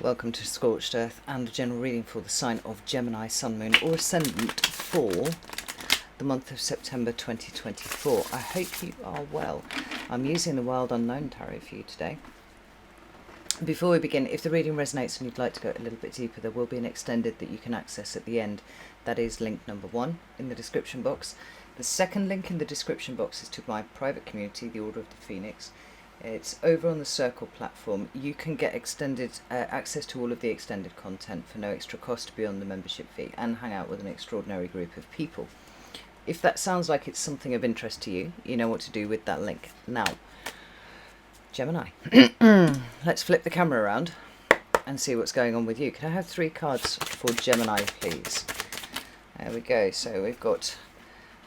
welcome to Scorched Earth and a general reading for the sign of Gemini, Sun, Moon or Ascendant for the month of September 2024. I hope you are well. I'm using the Wild Unknown Tarot for you today. Before we begin, if the reading resonates and you'd like to go a little bit deeper, there will be an extended that you can access at the end. That is link number 1 in the description box. The second link in the description box is to my private community, the Order of the Phoenix. It's over on the Circle platform. You can get extended access to all of the extended content for no extra cost beyond the membership fee and hang out with an extraordinary group of people. If that sounds like it's something of interest to you, you know what to do with that link. Now, Gemini, let's flip the camera around and see what's going on with you. Can I have 3 cards for Gemini, please? There we go. So we've got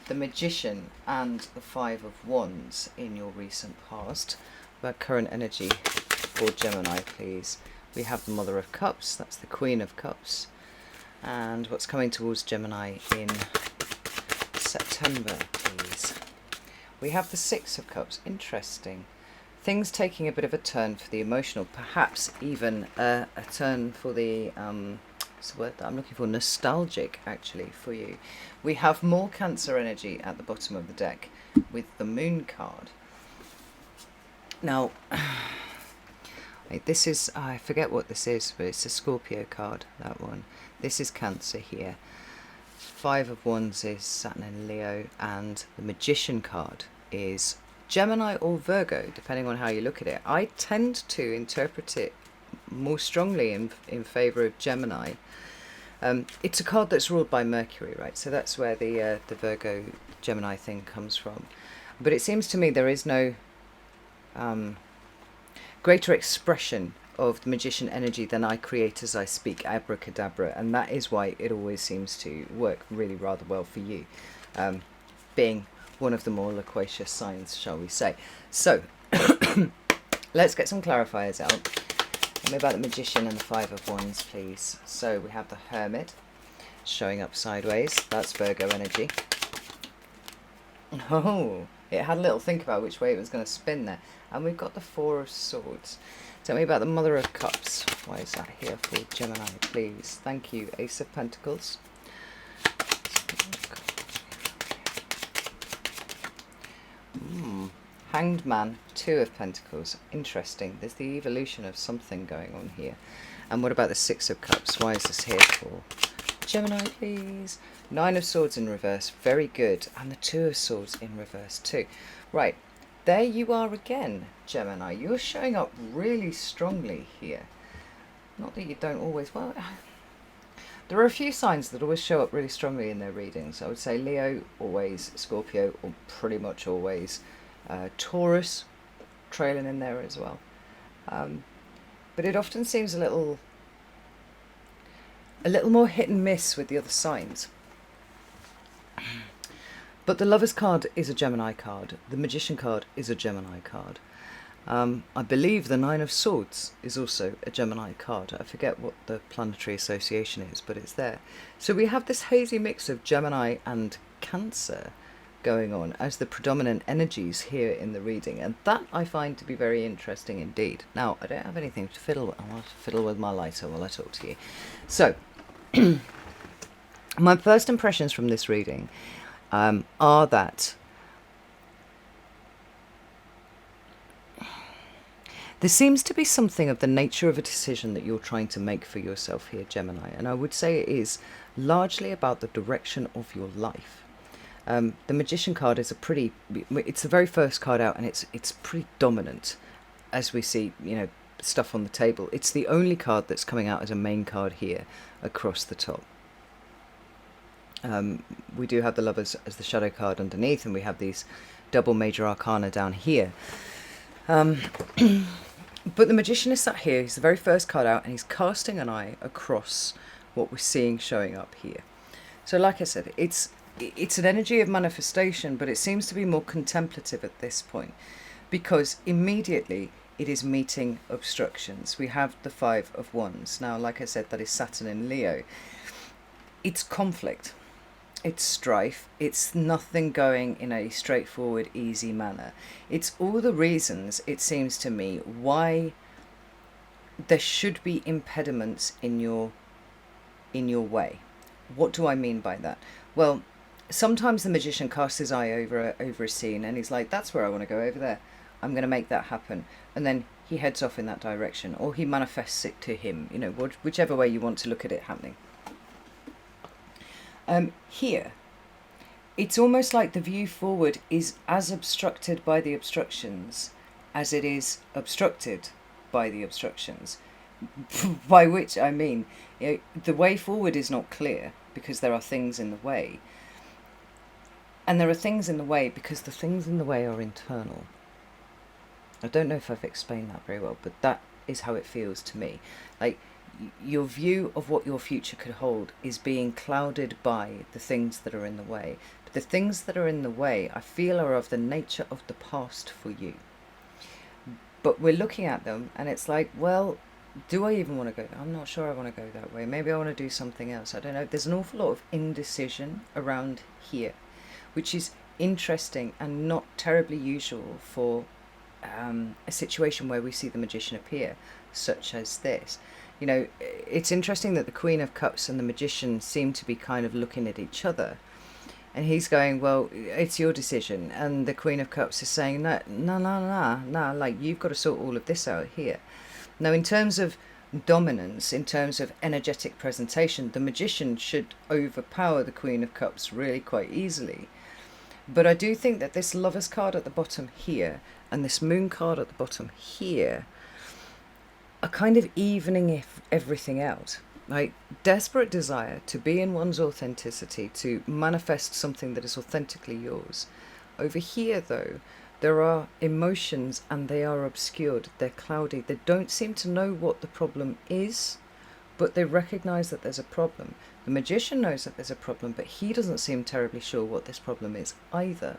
the Magician and the 5 of Wands in your recent past. About current energy for Gemini, please. We have the Mother of Cups, that's the Queen of Cups. And what's coming towards Gemini in September, please. We have the 6 of Cups. Interesting. Things taking a bit of a turn for the emotional, perhaps even a turn for the what's the word that I'm looking for? Nostalgic, actually, for you. We have more Cancer energy at the bottom of the deck with the Moon card. Now, this is, I forget what this is, but it's a Scorpio card, that one. This is Cancer here. 5 of Wands is Saturn and Leo, and the Magician card is Gemini or Virgo, depending on how you look at it. I tend to interpret it more strongly in favour of Gemini. It's a card that's ruled by Mercury, right? So that's where the Virgo Gemini thing comes from. But it seems to me there is no greater expression of the Magician energy than I create as I speak, abracadabra, and that is why it always seems to work really rather well for you, being one of the more loquacious signs, shall we say. So let's get some clarifiers out. Tell me about the Magician and the 5 of Wands, please. So we have the Hermit showing up sideways. That's Virgo energy. Oh, it had a little think about which way it was going to spin there. And we've got the 4 of Swords. Tell me about the Mother of Cups. Why is that here for Gemini, please? Thank you. Ace of Pentacles. Hanged Man, 2 of Pentacles. Interesting. There's the evolution of something going on here. And what about the 6 of Cups? Why is this here for Gemini, please? 9 of Swords in reverse. Very good. And the 2 of Swords in reverse too. Right. There you are again, Gemini. You're showing up really strongly here. Not that you don't always... Well, there are a few signs that always show up really strongly in their readings. I would say Leo, always. Scorpio, or pretty much always. Taurus, trailing in there as well. But it often seems a little more hit and miss with the other signs. But the Lover's card is a Gemini card. The Magician card is a Gemini card. I believe the 9 of Swords is also a Gemini card. I forget what the planetary association is, but it's there. So we have this hazy mix of Gemini and Cancer going on as the predominant energies here in the reading, and that I find to be very interesting indeed. Now, I don't have anything to fiddle with. I want to fiddle with my lighter while I talk to you. So, my first impressions from this reading are that there seems to be something of the nature of a decision that you're trying to make for yourself here, Gemini, and I would say it is largely about the direction of your life. The Magician card is it's the very first card out, and it's pretty dominant, as we see, you know, stuff on the table. It's the only card that's coming out as a main card here across the top. We do have the Lovers as the shadow card underneath, and we have these double major arcana down here. But the Magician is sat here. He's the very first card out, and he's casting an eye across what we're seeing showing up here. So like I said, it's an energy of manifestation, but it seems to be more contemplative at this point, because immediately it is meeting obstructions. We have the 5 of Wands. Now, like I said, that is Saturn in Leo. It's conflict. It's strife. It's nothing going in a straightforward, easy manner. It's all the reasons, it seems to me, why there should be impediments in your way. What do I mean by that? Well, sometimes the magician casts his eye over a scene and he's like, that's where I want to go, over there. I'm going to make that happen. And then he heads off in that direction, or he manifests it to him, you know, whichever way you want to look at it happening. Here, it's almost like the view forward is as obstructed by the obstructions as it is obstructed by the obstructions. By which I mean, you know, the way forward is not clear because there are things in the way. And there are things in the way because the things in the way are internal. I don't know if I've explained that very well, but that is how it feels to me. Like, your view of what your future could hold is being clouded by the things that are in the way. But the things that are in the way, I feel, are of the nature of the past for you. But we're looking at them and it's like, well, do I even want to go? I'm not sure I want to go that way. Maybe I want to do something else. I don't know. There's an awful lot of indecision around here, which is interesting and not terribly usual for a situation where we see the magician appear, such as this. You know, it's interesting that the Queen of Cups and the magician seem to be kind of looking at each other. And he's going, well, it's your decision. And the Queen of Cups is saying, no, like, you've got to sort all of this out here. Now, in terms of dominance, in terms of energetic presentation, the magician should overpower the Queen of Cups really quite easily. But I do think that this Lovers card at the bottom here and this Moon card at the bottom here are kind of evening everything out. Like, desperate desire to be in one's authenticity, to manifest something that is authentically yours. Over here, though, there are emotions and they are obscured, they're cloudy, they don't seem to know what the problem is, but they recognise that there's a problem. The magician knows that there's a problem, but he doesn't seem terribly sure what this problem is either.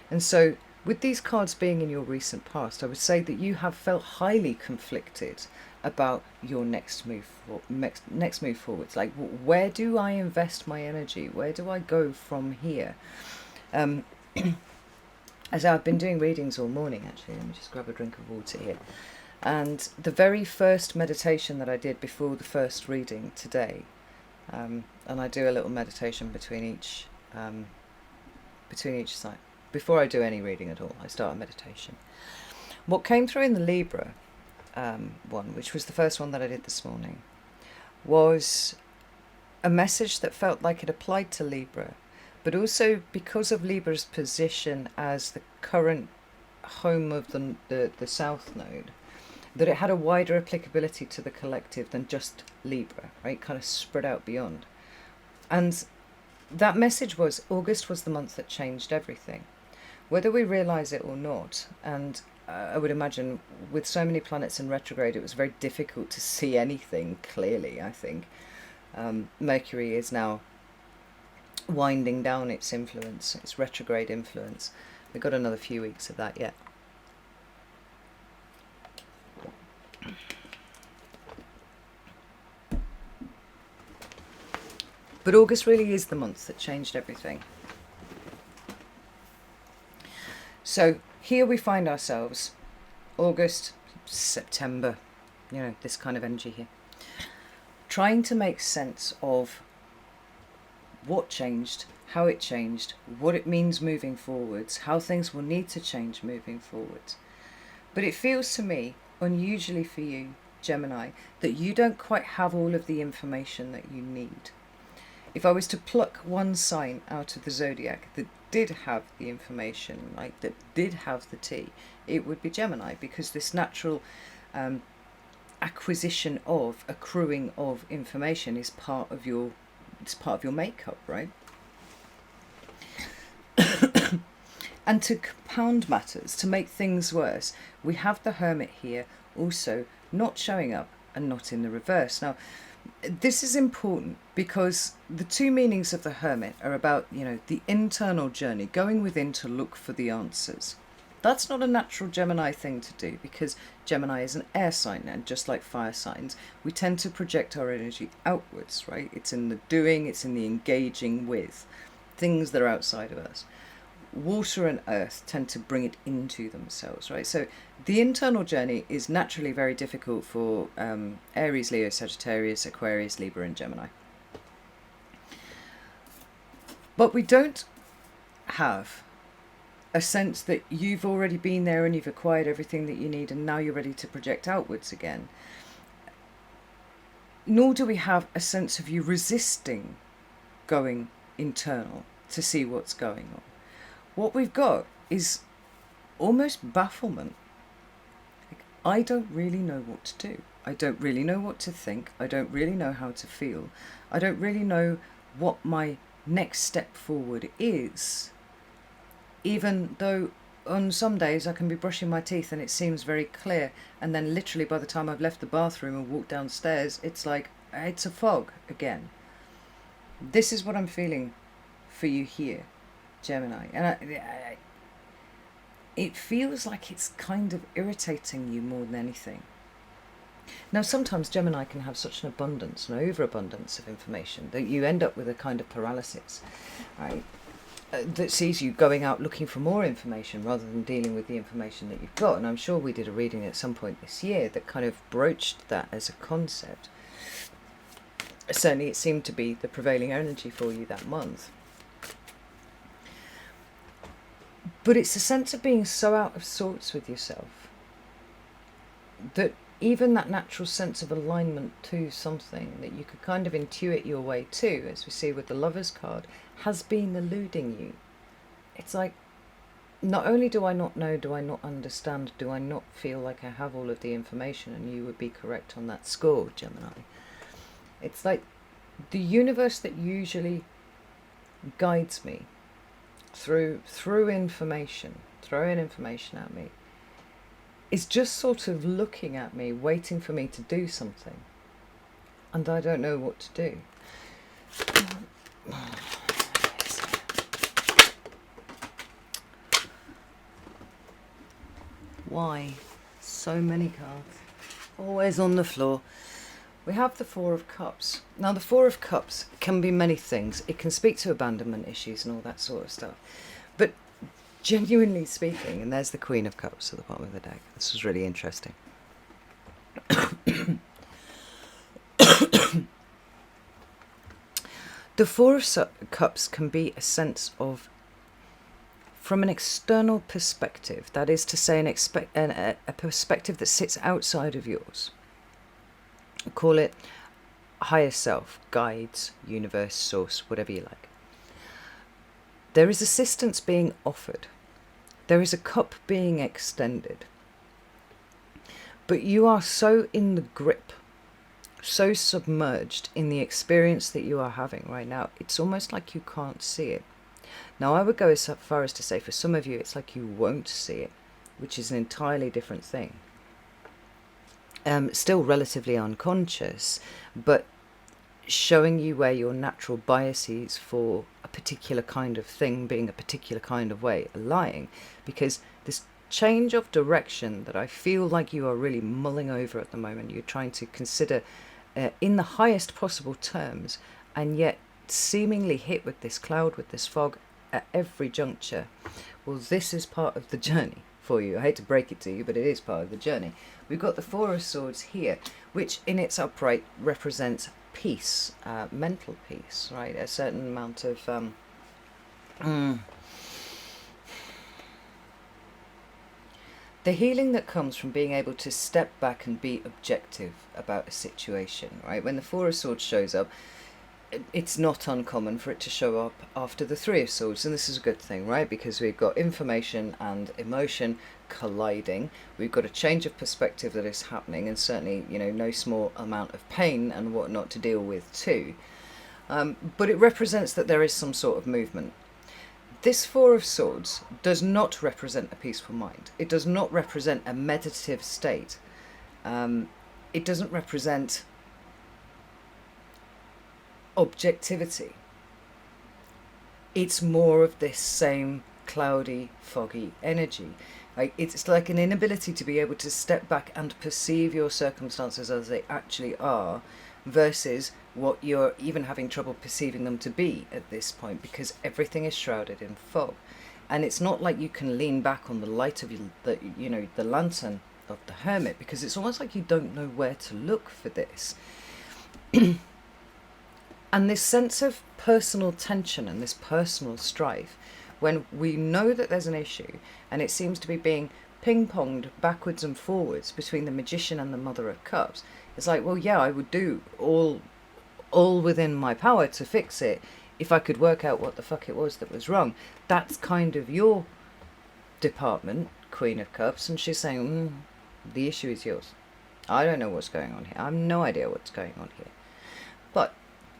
And so, with these cards being in your recent past, I would say that you have felt highly conflicted about your next move forwards. Like, where do I invest my energy? Where do I go from here? As I've been doing readings all morning, actually, let me just grab a drink of water here. And the very first meditation that I did before the first reading today, and I do a little meditation between each side. Before I do any reading at all, I start a meditation. What came through in the Libra one, which was the first one that I did this morning, was a message that felt like it applied to Libra, but also because of Libra's position as the current home of the South Node, that it had a wider applicability to the collective than just Libra, right? Kind of spread out beyond. And that message was, August was the month that changed everything. Whether we realise it or not, and I would imagine with so many planets in retrograde, it was very difficult to see anything clearly, I think. Mercury is now winding down its influence, its retrograde influence. We've got another few weeks of that yet. But August really is the month that changed everything. So here we find ourselves, August, September, you know, this kind of energy here, trying to make sense of what changed, how it changed, what it means moving forwards, how things will need to change moving forwards. But it feels to me, unusually for you, Gemini, that you don't quite have all of the information that you need. If I was to pluck one sign out of the zodiac that did have the information, like that did have the tea, it would be Gemini, because this natural acquisition of, accruing of information is part of your makeup, right? And to compound matters, to make things worse, we have the Hermit here also not showing up and not in the reverse. Now, this is important because the two meanings of the Hermit are about, you know, the internal journey, going within to look for the answers. That's not a natural Gemini thing to do, because Gemini is an air sign, and just like fire signs, we tend to project our energy outwards, right? It's in the doing, it's in the engaging with things that are outside of us. water and earth tend to bring it into themselves, right? So the internal journey is naturally very difficult for Aries, Leo, Sagittarius, Aquarius, Libra and Gemini. But we don't have a sense that you've already been there and you've acquired everything that you need and now you're ready to project outwards again. Nor do we have a sense of you resisting going internal to see what's going on. What we've got is almost bafflement. Like, I don't really know what to do. I don't really know what to think. I don't really know how to feel. I don't really know what my next step forward is. Even though on some days I can be brushing my teeth and it seems very clear, and then literally by the time I've left the bathroom and walked downstairs, it's like, it's a fog again. This is what I'm feeling for you here, Gemini. And it feels like it's kind of irritating you more than anything. Now, sometimes Gemini can have such an abundance, an overabundance of information, that you end up with a kind of paralysis, right? That sees you going out looking for more information rather than dealing with the information that you've got. And I'm sure we did a reading at some point this year that kind of broached that as a concept. Certainly it seemed to be the prevailing energy for you that month. But it's a sense of being so out of sorts with yourself that even that natural sense of alignment to something that you could kind of intuit your way to, as we see with the Lovers card, has been eluding you. It's like, not only do I not know, do I not understand, do I not feel like I have all of the information, and you would be correct on that score, Gemini. It's like the universe that usually guides me through information, throwing information at me, is just sort of looking at me, waiting for me to do something. And I don't know what to do. Why? So many cards. Always on the floor. We have the Four of Cups. Now, the Four of Cups can be many things. It can speak to abandonment issues and all that sort of stuff. But genuinely speaking, and there's the Queen of Cups at the bottom of the deck. This was really interesting. The Four of Cups can be a sense of, from an external perspective, that is to say, a perspective that sits outside of yours. Call it higher self, guides, universe, source, whatever you like. There is assistance being offered. There is a cup being extended. But you are so in the grip, so submerged in the experience that you are having right now, it's almost like you can't see it. Now, I would go as far as to say, for some of you, it's like you won't see it, which is an entirely different thing. Still relatively unconscious, but showing you where your natural biases for a particular kind of thing, being a particular kind of way, are lying. Because this change of direction that I feel like you are really mulling over at the moment, you're trying to consider in the highest possible terms, and yet seemingly hit with this cloud, with this fog at every juncture. Well, this is part of the journey for you. I hate to break it to you, but it is part of the journey. We've got the Four of Swords here, which in its upright represents peace, mental peace, right? A certain amount of the healing that comes from being able to step back and be objective about a situation, right? When the Four of Swords shows up, it's not uncommon for it to show up after the Three of Swords, and this is a good thing, right? Because we've got information and emotion colliding. We've got a change of perspective that is happening, and certainly, you know, no small amount of pain and whatnot to deal with too. But it represents that there is some sort of movement. This Four of Swords does not represent a peaceful mind. It does not represent a meditative state. It doesn't represent objectivity. It's more of this same cloudy, foggy energy. Like, it's like an inability to be able to step back and perceive your circumstances as they actually are, versus what you're even having trouble perceiving them to be at this point, because everything is shrouded in fog. And it's not like you can lean back on the light of the lantern of the Hermit, because it's almost like you don't know where to look for this. And this sense of personal tension and this personal strife, when we know that there's an issue and it seems to be being ping-ponged backwards and forwards between the Magician and the Mother of Cups, it's like, well, yeah, I would do all within my power to fix it if I could work out what the fuck it was that was wrong. That's kind of your department, Queen of Cups. And she's saying, the issue is yours. I don't know what's going on here. I have no idea what's going on here. But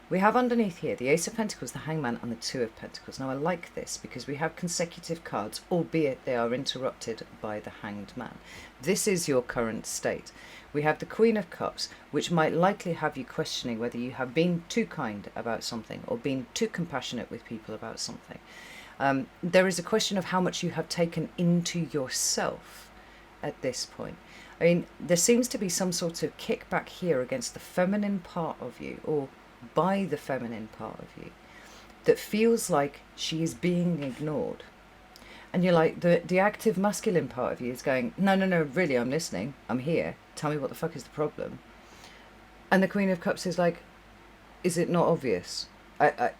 we have underneath here the Ace of Pentacles, the Hangman, and the Two of Pentacles. Now I like this because we have consecutive cards, albeit they are interrupted by the Hanged Man. This is your current state. We have the Queen of Cups, which might likely have you questioning whether you have been too kind about something or been too compassionate with people about something. There is a question of how much you have taken into yourself at this point. I mean, there seems to be some sort of kickback here against the feminine part of you, or by the feminine part of you, that feels like she is being ignored. And you're like, the active masculine part of you is going, no, really, I'm listening, I'm here, tell me what the fuck is the problem. And the Queen of Cups is like, is it not obvious? I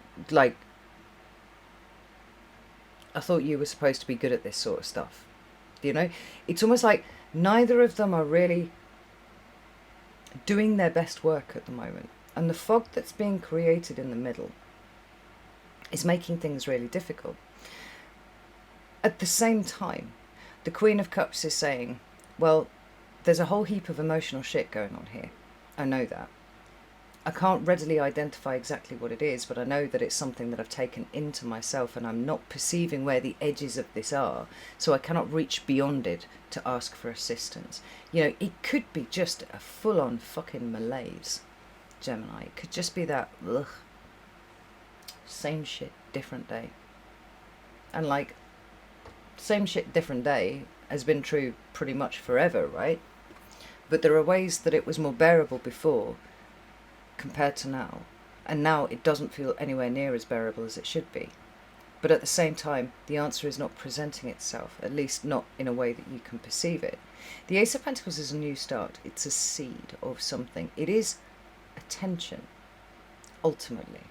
thought you were supposed to be good at this sort of stuff. You know, it's almost like neither of them are really doing their best work at the moment. And the fog that's being created in the middle is making things really difficult. At the same time, the Queen of Cups is saying, well, there's a whole heap of emotional shit going on here. I know that. I can't readily identify exactly what it is, but I know that it's something that I've taken into myself, and I'm not perceiving where the edges of this are, so I cannot reach beyond it to ask for assistance. You know, it could be just a full-on fucking malaise, Gemini. It could just be that, ugh, same shit, different day. And like, same shit, different day has been true pretty much forever, right? But there are ways that it was more bearable before compared to now, and now it doesn't feel anywhere near as bearable as it should be. But at the same time, the answer is not presenting itself, at least not in a way that you can perceive it. The Ace of Pentacles is a new start. It's a seed of something. It is attention, ultimately.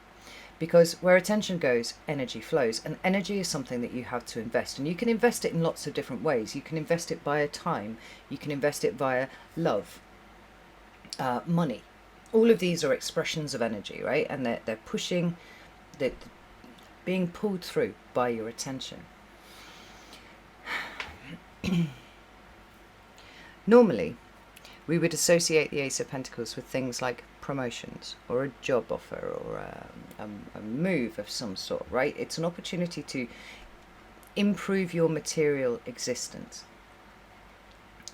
Because where attention goes, energy flows. And energy is something that you have to invest. And you can invest it in lots of different ways. You can invest it via time. You can invest it via love, money. All of these are expressions of energy, right? And they're pushing, they're being pulled through by your attention. Normally, we would associate the Ace of Pentacles with things like promotions or a job offer or a move of some sort, right? It's an opportunity to improve your material existence,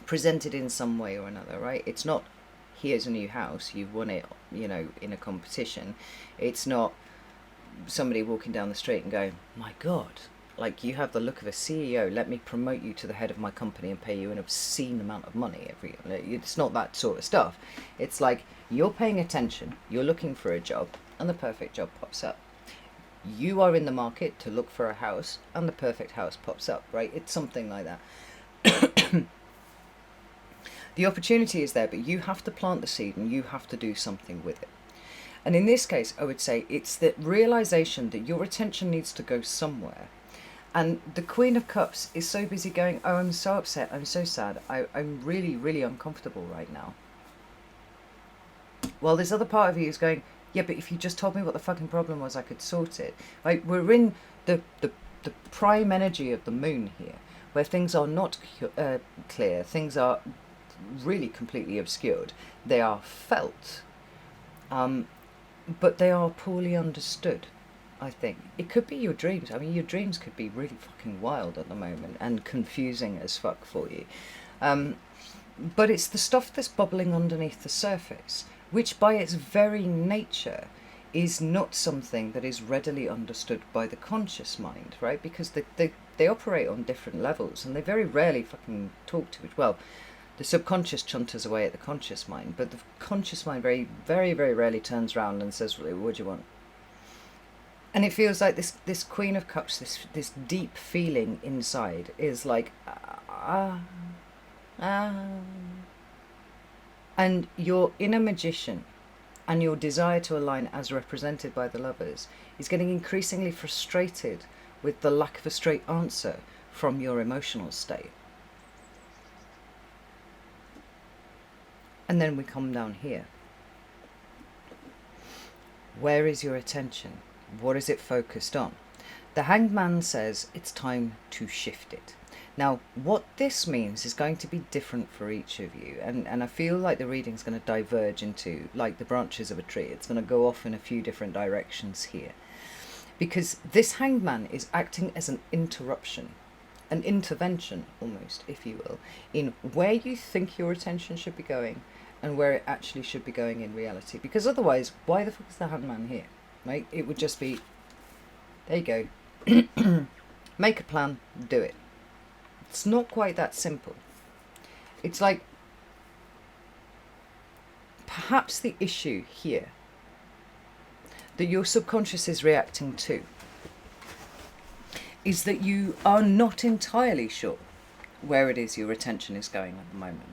presented in some way or another, right? It's not, here's a new house, you've won it, you know, in a competition. It's not somebody walking down the street and going, my God, like, you have the look of a CEO, let me promote you to the head of my company and pay you an obscene amount of money every year. It's not that sort of stuff. It's like, you're paying attention, you're looking for a job, and the perfect job pops up. You are in the market to look for a house, and the perfect house pops up, right? It's something like that. The opportunity is there, but you have to plant the seed and you have to do something with it. And in this case, I would say it's the realization that your attention needs to go somewhere. And the Queen of Cups is so busy going, oh, I'm so upset, I'm so sad, I'm really, really uncomfortable right now. While this other part of you is going, yeah, but if you just told me what the fucking problem was, I could sort it. Like, we're in the prime energy of the moon here, where things are not clear, things are really completely obscured. They are felt, but they are poorly understood, I think. It could be your dreams. I mean, your dreams could be really fucking wild at the moment and confusing as fuck for you. But it's the stuff that's bubbling underneath the surface, which by its very nature is not something that is readily understood by the conscious mind, right? Because they operate on different levels, and they very rarely fucking talk to it. Well, the subconscious chunters away at the conscious mind, but the conscious mind very, very, very rarely turns around and says, what do you want? And it feels like this Queen of Cups, this deep feeling inside is like, ah, ah. And your inner magician and your desire to align as represented by the Lovers is getting increasingly frustrated with the lack of a straight answer from your emotional state. And then we come down here. Where is your attention? What is it focused on? The Hanged Man says it's time to shift it. Now, what this means is going to be different for each of you. And I feel like the reading's going to diverge into, like the branches of a tree. It's going to go off in a few different directions here. Because this Hanged Man is acting as an interruption, an intervention almost, if you will, in where you think your attention should be going and where it actually should be going in reality. Because otherwise, why the fuck is the Hanged Man here? Right? It would just be, there you go. Make a plan, do it. It's not quite that simple. It's like, perhaps the issue here that your subconscious is reacting to is that you are not entirely sure where it is your attention is going at the moment.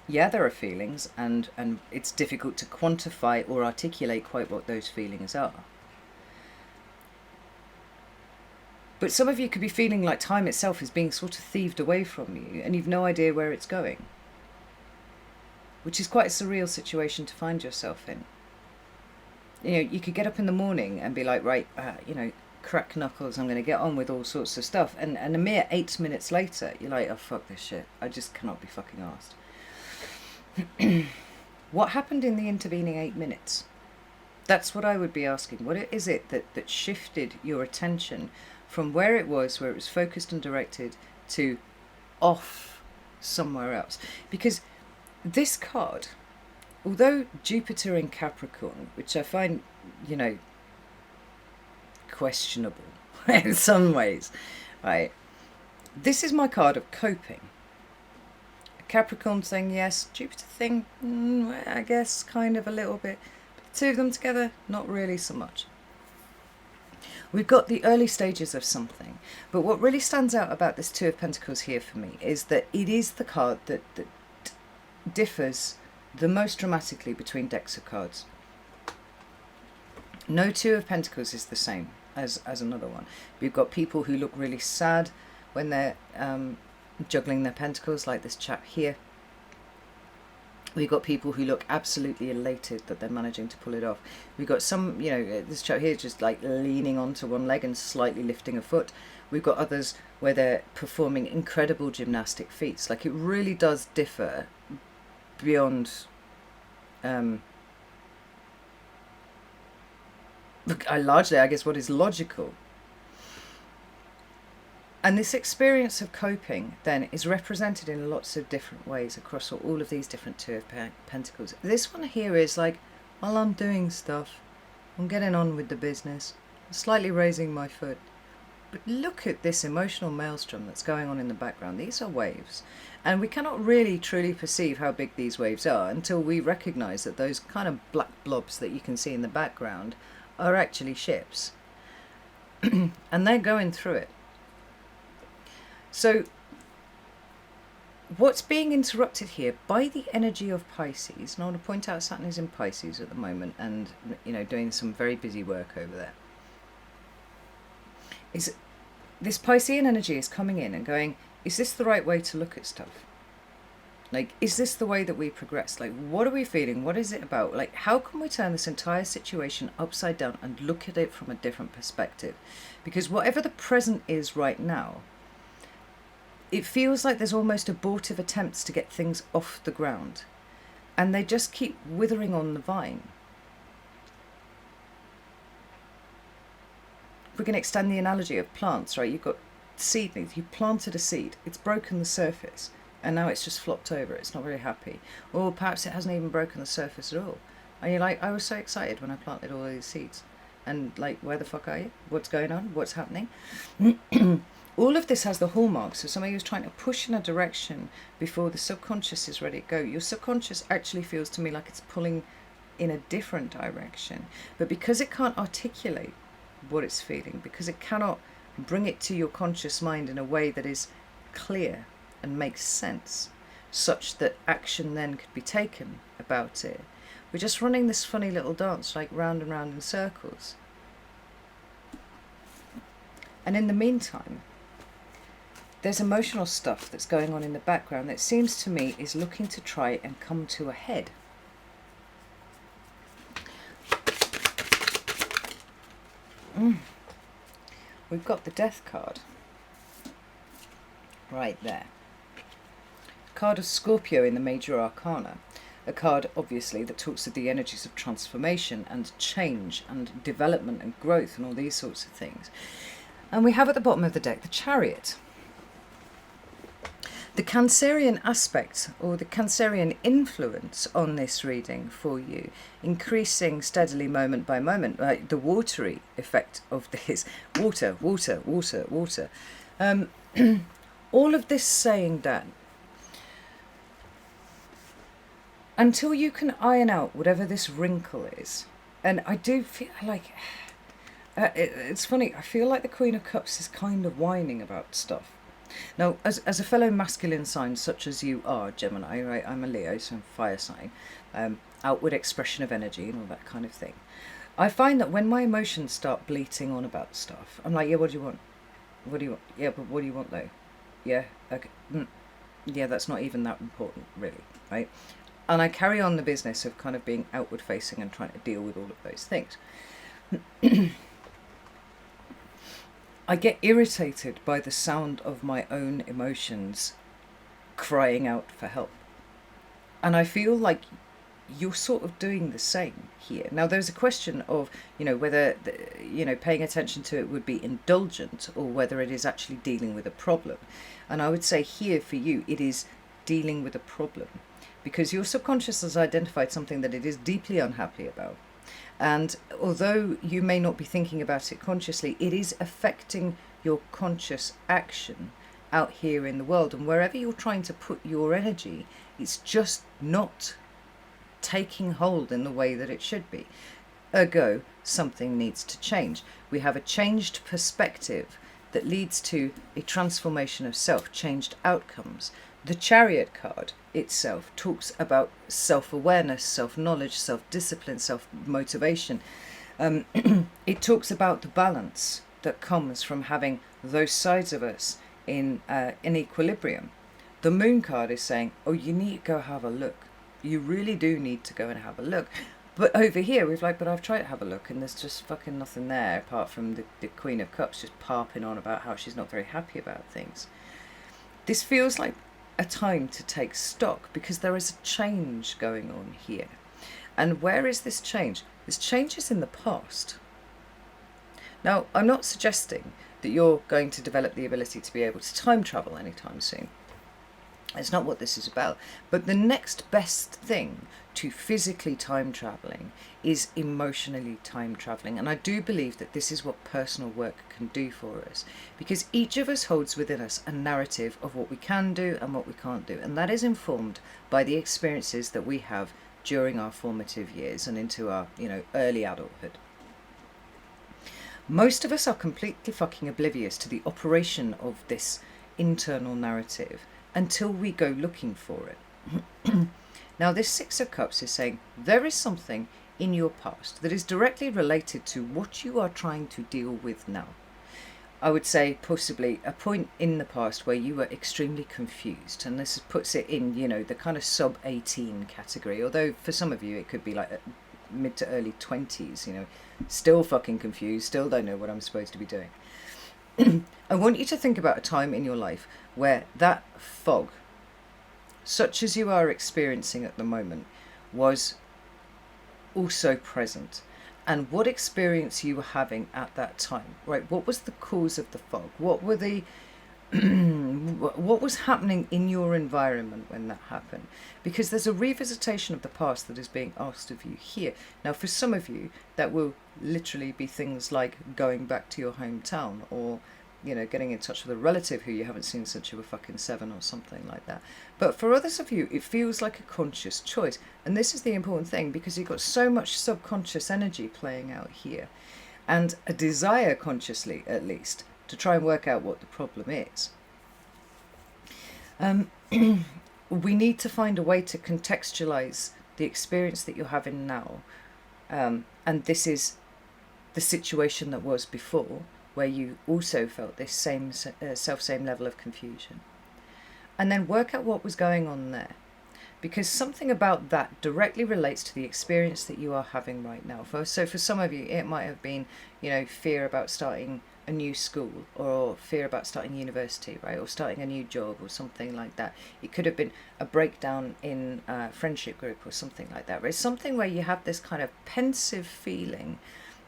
Yeah, there are feelings, and it's difficult to quantify or articulate quite what those feelings are. But some of you could be feeling like time itself is being sort of thieved away from you, and you've no idea where it's going. Which is quite a surreal situation to find yourself in. You know, you could get up in the morning and be like, right, crack knuckles, I'm going to get on with all sorts of stuff. And a mere 8 minutes later, you're like, oh, fuck this shit. I just cannot be fucking arsed. What happened in the intervening 8 minutes? That's what I would be asking. What is it that shifted your attention from where it was focused and directed, to off somewhere else? Because this card, although Jupiter in Capricorn, which I find, questionable in some ways, right? This is my card of coping. Capricorn thing, yes. Jupiter thing, I guess, kind of a little bit. But the two of them together, not really so much. We've got the early stages of something. But what really stands out about this Two of Pentacles here for me is that it is the card that differs the most dramatically between decks of cards. No Two of Pentacles is the same as another one. We've got people who look really sad when they're juggling their pentacles, like this chap here. We've got people who look absolutely elated that they're managing to pull it off. We've got some, this chap here just like leaning onto one leg and slightly lifting a foot. We've got others where they're performing incredible gymnastic feats. Like, it really does differ beyond largely, I guess, what is logical. And this experience of coping then is represented in lots of different ways across all of these different Two of Pentacles. This one here is like, well, I'm doing stuff, I'm getting on with the business, I'm slightly raising my foot. But look at this emotional maelstrom that's going on in the background. These are waves. And we cannot really truly perceive how big these waves are until we recognise that those kind of black blobs that you can see in the background are actually ships. And they're going through it. So what's being interrupted here by the energy of Pisces, and I want to point out Saturn is in Pisces at the moment and, doing some very busy work over there, is this Piscean energy is coming in and going, is this the right way to look at stuff? Like, is this the way that we progress? Like, what are we feeling? What is it about? Like, how can we turn this entire situation upside down and look at it from a different perspective? Because whatever the present is right now, it feels like there's almost abortive attempts to get things off the ground. And they just keep withering on the vine. We're going to extend the analogy of plants, right? You've got seedlings. You planted a seed. It's broken the surface. And now it's just flopped over. It's not very happy. Or perhaps it hasn't even broken the surface at all. And you're like, I was so excited when I planted all these seeds. And like, where the fuck are you? What's going on? What's happening? All of this has the hallmarks of somebody who's trying to push in a direction before the subconscious is ready to go. Your subconscious actually feels to me like it's pulling in a different direction. But because it can't articulate what it's feeling, because it cannot bring it to your conscious mind in a way that is clear and makes sense, such that action then could be taken about it. We're just running this funny little dance, like round and round in circles. And in the meantime, there's emotional stuff that's going on in the background that seems to me is looking to try and come to a head. We've got the Death card right there. Card of Scorpio in the Major Arcana. A card, obviously, that talks of the energies of transformation and change and development and growth and all these sorts of things. And we have at the bottom of the deck the Chariot. The Cancerian aspect, or the Cancerian influence on this reading for you, increasing steadily moment by moment, like the watery effect of this. Water, water, water, water. All of this saying that until you can iron out whatever this wrinkle is, and I do feel like, it's funny, I feel like the Queen of Cups is kind of whining about stuff. Now, as a fellow masculine sign, such as you are, Gemini, right? I'm a Leo, so I'm fire sign, outward expression of energy and all that kind of thing. I find that when my emotions start bleating on about stuff, I'm like, yeah, what do you want? What do you want? Yeah, but what do you want though? Yeah, okay. Yeah, that's not even that important, really, right? And I carry on the business of kind of being outward facing and trying to deal with all of those things. I get irritated by the sound of my own emotions crying out for help. And I feel like you're sort of doing the same here. Now, there's a question of, whether, paying attention to it would be indulgent or whether it is actually dealing with a problem. And I would say here for you, it is dealing with a problem, because your subconscious has identified something that it is deeply unhappy about. And although you may not be thinking about it consciously, it is affecting your conscious action out here in the world. And wherever you're trying to put your energy, it's just not taking hold in the way that it should be. Ergo, something needs to change. We have a changed perspective that leads to a transformation of self, changed outcomes. The Chariot card itself talks about self-awareness, self-knowledge, self-discipline, self-motivation. It talks about the balance that comes from having those sides of us in equilibrium. The Moon card is saying, oh, you need to go have a look. You really do need to go and have a look. But over here, but I've tried to have a look and there's just fucking nothing there apart from the Queen of Cups just harping on about how she's not very happy about things. This feels like a time to take stock because there is a change going on here. And where is this change? This change is in the past. Now, I'm not suggesting that you're going to develop the ability to be able to time travel anytime soon. It's not what this is about. But the next best thing to physically time traveling is emotionally time traveling. And I do believe that this is what personal work can do for us, because each of us holds within us a narrative of what we can do and what we can't do. And that is informed by the experiences that we have during our formative years and into our, early adulthood. Most of us are completely fucking oblivious to the operation of this internal narrative until we go looking for it. Now, this Six of Cups is saying there is something in your past that is directly related to what you are trying to deal with now. I would say possibly a point in the past where you were extremely confused, and this puts it in, the kind of sub-18 category, although for some of you it could be like mid to early 20s, still fucking confused, still don't know what I'm supposed to be doing. I want you to think about a time in your life where that fog, such as you are experiencing at the moment, was also present, and what experience you were having at that time, right? What was the cause of the fog? What were the what was happening in your environment when that happened? Because there's a revisitation of the past that is being asked of you here. Now, for some of you, that will literally be things like going back to your hometown, or getting in touch with a relative who you haven't seen since you were fucking 7 or something like that. But for others of you, it feels like a conscious choice. And this is the important thing, because you've got so much subconscious energy playing out here. and a desire, consciously at least, to try and work out what the problem is. We need to find a way to contextualize the experience that you're having now. And this is the situation that was before, where you also felt this same level of confusion. And then work out what was going on there. Because something about that directly relates to the experience that you are having right now. So for some of you, it might have been, fear about starting a new school, or fear about starting university, right? Or starting a new job or something like that. It could have been a breakdown in a friendship group or something like that. Right? It's something where you have this kind of pensive feeling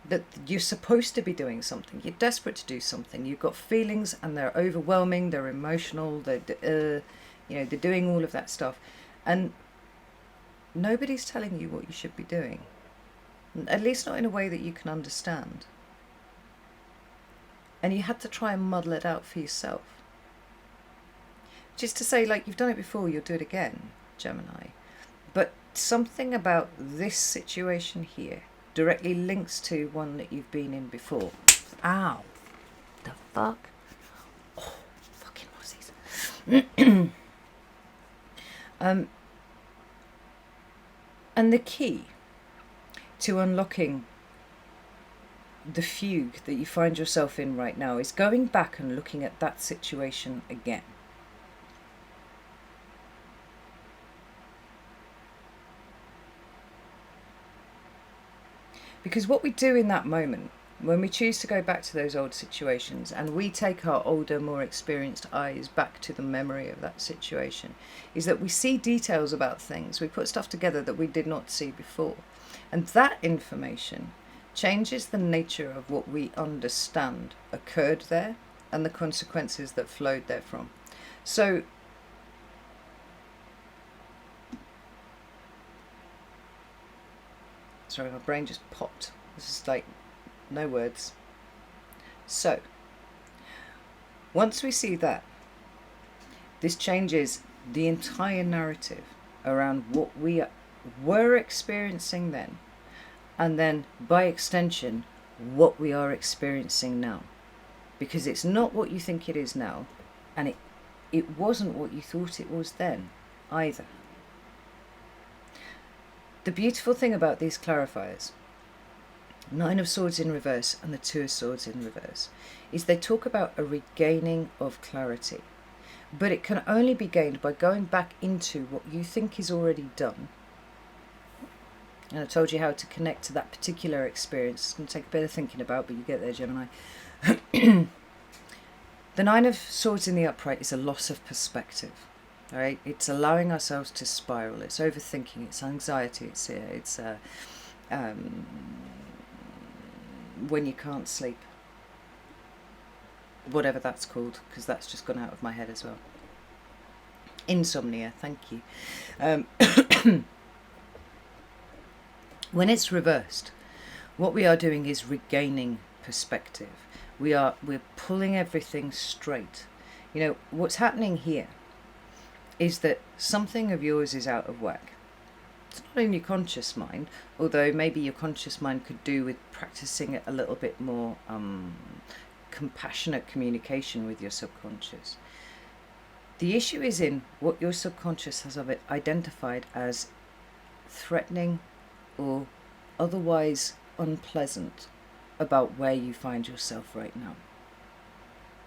that you're supposed to be doing something. You're desperate to do something. You've got feelings and they're overwhelming, they're emotional, they're doing all of that stuff. And nobody's telling you what you should be doing. At least not in a way that you can understand. And you had to try and muddle it out for yourself. Just to say, you've done it before, you'll do it again, Gemini. But something about this situation here directly links to one that you've been in before. Ow. The fuck? Oh, fucking Aussies. And the key to unlocking the fugue that you find yourself in right now is going back and looking at that situation again. Because what we do in that moment, when we choose to go back to those old situations and we take our older, more experienced eyes back to the memory of that situation, is that we see details about things. We put stuff together that we did not see before. And that information changes the nature of what we understand occurred there and the consequences that flowed therefrom. So, sorry, my brain just popped. This is no words. So, once we see that, this changes the entire narrative around what we were experiencing then, and then by extension, what we are experiencing now. Because it's not what you think it is now, and it wasn't what you thought it was then either. The beautiful thing about these clarifiers, Nine of Swords in reverse and the Two of Swords in reverse, is they talk about a regaining of clarity. But it can only be gained by going back into what you think is already done. And I told you how to connect to that particular experience. It's going to take a bit of thinking about, but you get there, Gemini. The Nine of Swords in the upright is a loss of perspective. All right? It's allowing ourselves to spiral. It's overthinking. It's anxiety. It's when you can't sleep. Whatever that's called, because that's just gone out of my head as well. Insomnia, thank you. When it's reversed, what we are doing is regaining perspective. We're pulling everything straight. What's happening here is that something of yours is out of whack. It's not in your conscious mind, although maybe your conscious mind could do with practicing a little bit more compassionate communication with your subconscious. The issue is in what your subconscious has identified as threatening or otherwise unpleasant about where you find yourself right now.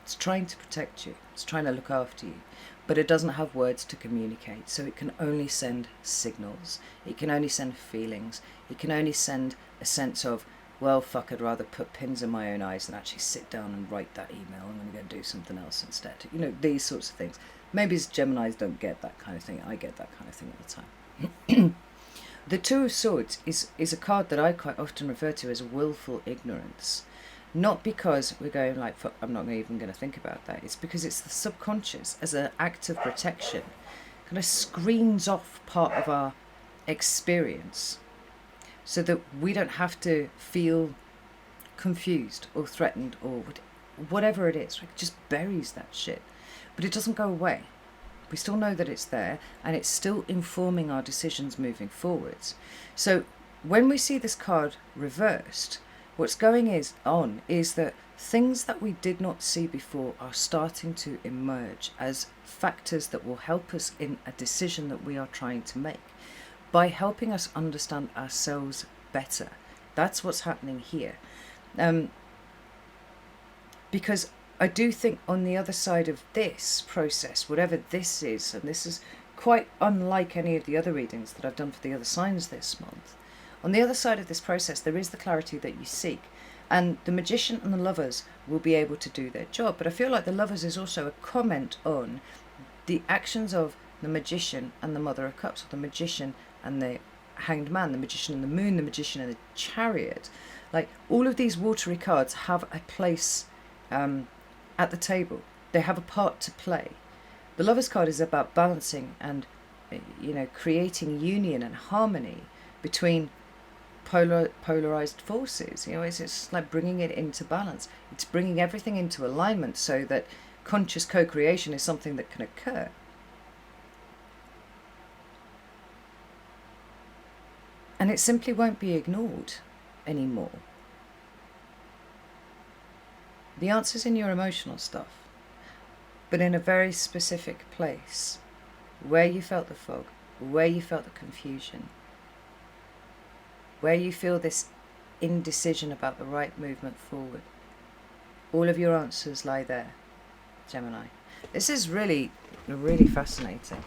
It's trying to protect you. It's trying to look after you. But it doesn't have words to communicate, so it can only send signals. It can only send feelings. It can only send a sense of, well, fuck, I'd rather put pins in my own eyes than actually sit down and write that email. I'm going to go do something else instead. These sorts of things. Maybe as Geminis don't get that kind of thing. I get that kind of thing all the time. The Two of Swords is a card that I quite often refer to as willful ignorance. Not because we're going fuck, I'm not even going to think about that. It's because it's the subconscious, as an act of protection, kind of screens off part of our experience so that we don't have to feel confused or threatened or whatever it is. It just buries that shit. But it doesn't go away. We still know that it's there, and it's still informing our decisions moving forwards. So when we see this card reversed, What's going on is that things that we did not see before are starting to emerge as factors that will help us in a decision that we are trying to make, by helping us understand ourselves better. That's what's happening here. Because I do think on the other side of this process, whatever this is, and this is quite unlike any of the other readings that I've done for the other signs this month, on the other side of this process, there is the clarity that you seek. And the Magician and the Lovers will be able to do their job. But I feel like the Lovers is also a comment on the actions of the Magician and the Mother of Cups, or the Magician and the Hanged Man, the Magician and the Moon, the Magician and the Chariot. Like, all of these watery cards have a place at the table. They have a part to play. The Lovers card is about balancing and, creating union and harmony between polarized forces. It's like bringing it into balance. It's bringing everything into alignment so that conscious co-creation is something that can occur. And it simply won't be ignored anymore. The answer's in your emotional stuff, but in a very specific place, where you felt the fog, where you felt the confusion, where you feel this indecision about the right movement forward. All of your answers lie there, Gemini. This is really, really fascinating.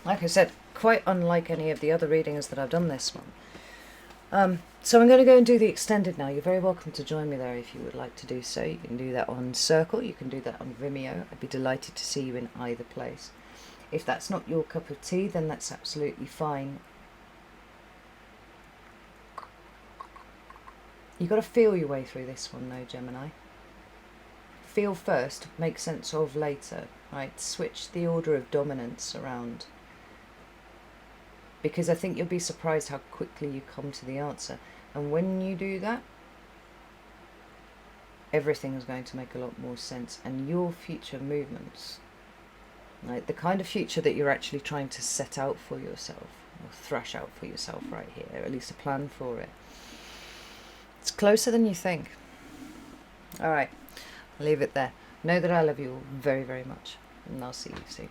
Like I said, quite unlike any of the other readings that I've done this one. So I'm going to go and do the extended now. You're very welcome to join me there if you would like to do so. You can do that on Circle, you can do that on Vimeo. I'd be delighted to see you in either place. If that's not your cup of tea, then that's absolutely fine. You've got to feel your way through this one though, Gemini. Feel first, make sense of later, right? Switch the order of dominance around. Because I think you'll be surprised how quickly you come to the answer. And when you do that, everything is going to make a lot more sense. And your future movements, right, the kind of future that you're actually trying to set out for yourself, or thrash out for yourself right here, or at least a plan for it, it's closer than you think. All right, I'll leave it there. Know that I love you all very, very much, and I'll see you soon.